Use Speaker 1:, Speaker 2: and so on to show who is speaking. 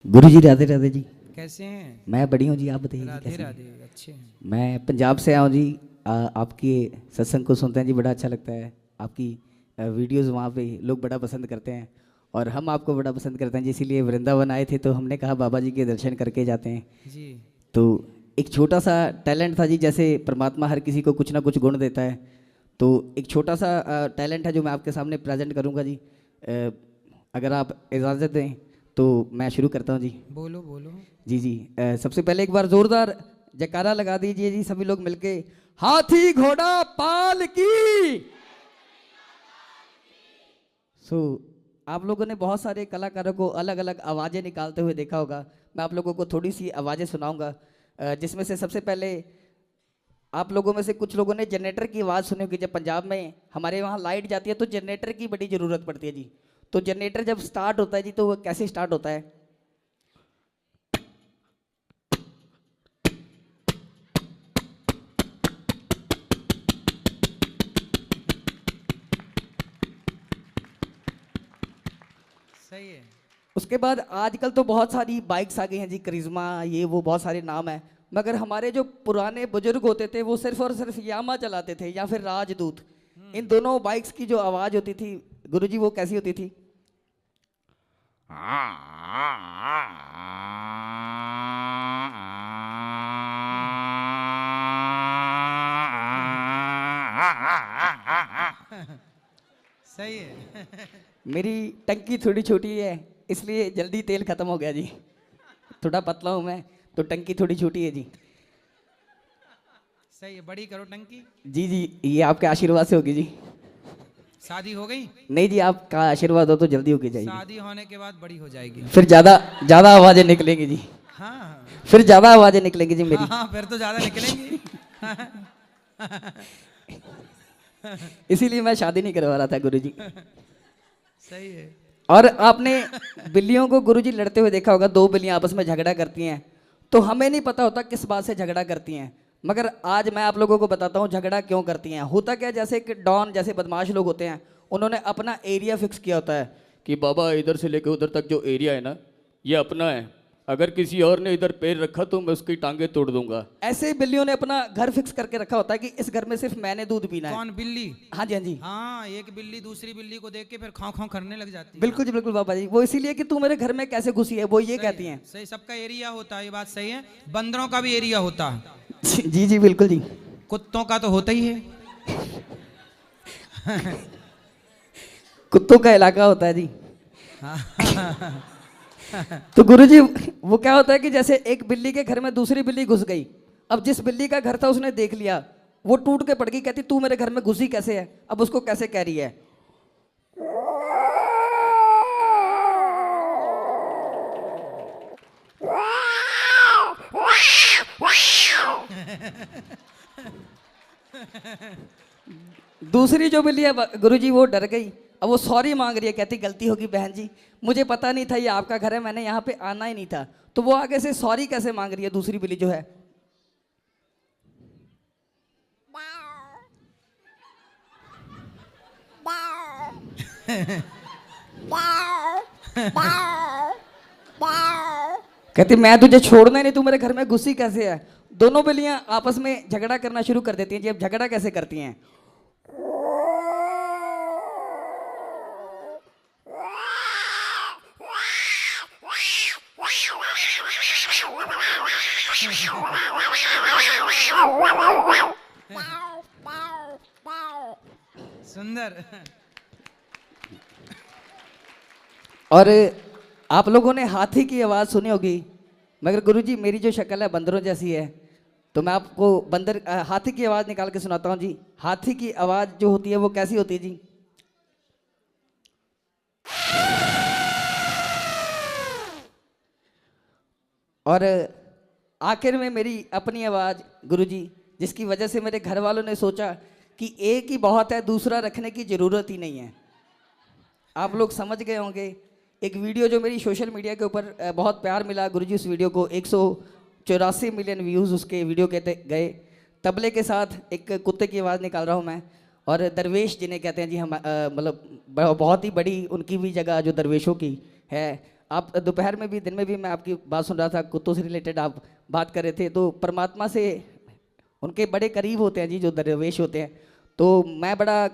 Speaker 1: गुरु जी राधे राधे जी।
Speaker 2: कैसे हैं?
Speaker 1: मैं बढ़िया हूँ जी, आप बताइए जी
Speaker 2: राधे
Speaker 1: कैसे हैं?
Speaker 2: राधे, अच्छे हैं।
Speaker 1: मैं पंजाब से आया हूँ जी। आपके सत्संग को सुनते हैं जी, बड़ा अच्छा लगता है। आपकी वीडियोस वहाँ पे लोग बड़ा पसंद करते हैं और हम आपको बड़ा पसंद करते हैं जी। इसीलिए वृंदावन आए थे तो हमने कहा बाबा जी के दर्शन करके जाते हैं।
Speaker 2: जी।
Speaker 1: तो एक छोटा सा टैलेंट था जी, जैसे परमात्मा हर किसी को कुछ ना कुछ गुण देता है, तो एक छोटा सा टैलेंट है जो मैं आपके सामने प्रेजेंट करूँगा जी। अगर आप इजाज़त दें तो मैं शुरू करता हूँ जी।
Speaker 2: बोलो बोलो।
Speaker 1: जी जी। सबसे पहले एक बार जोरदार जयकारा लगा दीजिए जी सभी लोग मिलके। हाथी घोड़ा पाल की। सो आप लोगों ने बहुत सारे कलाकारों को अलग अलग आवाज़ें निकालते हुए देखा होगा। मैं आप लोगों को थोड़ी सी आवाज़ें सुनाऊंगा, जिसमें से सबसे पहले आप लोगों में से कुछ लोगों ने जनरेटर की आवाज़ सुनी होगी। जब पंजाब में हमारे वहाँ लाइट जाती है तो जनरेटर की बड़ी ज़रूरत पड़ती है जी। तो जनरेटर जब स्टार्ट होता है जी तो वो कैसे स्टार्ट होता है?
Speaker 2: सही है।
Speaker 1: उसके बाद आजकल तो बहुत सारी बाइक्स आ गई हैं जी, करिश्मा ये वो बहुत सारे नाम हैं, मगर हमारे जो पुराने बुजुर्ग होते थे वो सिर्फ और सिर्फ यामा चलाते थे या फिर राजदूत। इन दोनों बाइक्स की जो आवाज़ होती थी गुरुजी वो कैसी होती थी?
Speaker 2: सही है।
Speaker 1: मेरी टंकी थोड़ी छोटी है इसलिए जल्दी तेल खत्म हो गया जी। थोड़ा पतला हूँ मैं तो टंकी थोड़ी छोटी है जी।
Speaker 2: सही है, बड़ी करो टंकी।
Speaker 1: जी जी, ये आपके आशीर्वाद से होगी जी।
Speaker 2: शादी हो गई?
Speaker 1: नहीं जी, आपका आशीर्वाद हो तो जल्दी होके जाएगी।
Speaker 2: शादी होने के बाद बड़ी हो जाएगी।
Speaker 1: फिर ज़्यादा ज़्यादा आवाज़ें निकलेंगी जी।
Speaker 2: हाँ
Speaker 1: फिर ज़्यादा आवाज़ें निकलेंगी जी मेरी।
Speaker 2: हाँ, फिर तो ज्यादा निकलेंगी।
Speaker 1: इसीलिए मैं शादी नहीं करवा रहा था गुरुजी।
Speaker 2: सही है।
Speaker 1: और आपने बिल्लियों को गुरुजी लड़ते हुए देखा होगा। दो बिल्लियां आपस में झगड़ा करती हैं तो हमें नहीं पता होता किस बात से झगड़ा करती हैं, मगर आज मैं आप लोगों को बताता हूँ झगड़ा क्यों करती हैं। होता क्या है, जैसे कि डॉन जैसे बदमाश लोग होते हैं, उन्होंने अपना एरिया फिक्स किया होता है कि बाबा इधर से लेकर उधर तक जो एरिया है ना ये अपना है, अगर किसी और ने इधर पैर रखा तो मैं उसकी टांगे तोड़ दूंगा। ऐसे ही बिल्लियों ने अपना घर फिक्स करके रखा होता है कि इस घर में सिर्फ मैंने दूध पीना है।
Speaker 2: कौन, बिल्ली?
Speaker 1: हाँ जी हाँ जी।
Speaker 2: हाँ, एक बिल्ली दूसरी बिल्ली को देख के फिर खां खां करने लग जाती है।
Speaker 1: बिल्कुल जी बिल्कुल बाबा जी, वो इसीलिए कि तू मेरे घर में कैसे घुसी है, वो ये कहती हैं।
Speaker 2: सही, सबका एरिया होता है, ये बात सही है। बंदरों का भी एरिया होता है।
Speaker 1: जी जी बिल्कुल जी।
Speaker 2: कुत्तों का तो होता ही है।
Speaker 1: कुत्तों का इलाका होता है जी।
Speaker 2: हाँ।
Speaker 1: तो गुरुजी वो क्या होता है कि जैसे एक बिल्ली के घर में दूसरी बिल्ली घुस गई, अब जिस बिल्ली का घर था उसने देख लिया, वो टूट के पड़ गई, कहती तू मेरे घर में घुसी कैसे है, अब उसको कैसे कह रही है। दूसरी जो बिल्ली है गुरुजी वो डर गई, अब वो सॉरी मांग रही है, कहती गलती होगी बहन जी, मुझे पता नहीं था ये आपका घर है, मैंने यहाँ पे आना ही नहीं था। तो वो आगे से सॉरी कैसे मांग रही है दूसरी बिल्ली जो है। कहती मैं तुझे छोड़ना ही नहीं, तू मेरे घर में घुसी कैसे है। दोनों बिल्लियां आपस में झगड़ा करना शुरू कर देती हैं जी। अब झगड़ा कैसे करती हैं?
Speaker 2: सुंदर।
Speaker 1: और आप लोगों ने हाथी की आवाज़ सुनी होगी, मगर गुरुजी मेरी जो शक्ल है बंदरों जैसी है, तो मैं आपको हाथी की आवाज़ निकाल के सुनाता हूँ जी। हाथी की आवाज़ जो होती है वो कैसी होती है जी? और आखिर में मेरी अपनी आवाज़ गुरुजी, जिसकी वजह से मेरे घर वालों ने सोचा कि एक ही बहुत है, दूसरा रखने की ज़रूरत ही नहीं है। आप लोग समझ गए होंगे। एक वीडियो जो मेरी सोशल मीडिया के ऊपर बहुत प्यार मिला गुरुजी, उस वीडियो को 184 मिलियन व्यूज़ उसके वीडियो के गए। तबले के साथ एक कुत्ते की आवाज़ निकाल रहा हूँ मैं, और दरवेश जिन्हें कहते हैं जी, हम मतलब बहुत ही बड़ी उनकी भी जगह जो दरवेशों की है। आप दोपहर में भी दिन में भी मैं आपकी बात सुन रहा था, कुत्तों से रिलेटेड आप बात कर रहे थे, तो परमात्मा से उनके बड़े करीब होते हैं जी जो दरवेश होते हैं। तो मैं बड़ा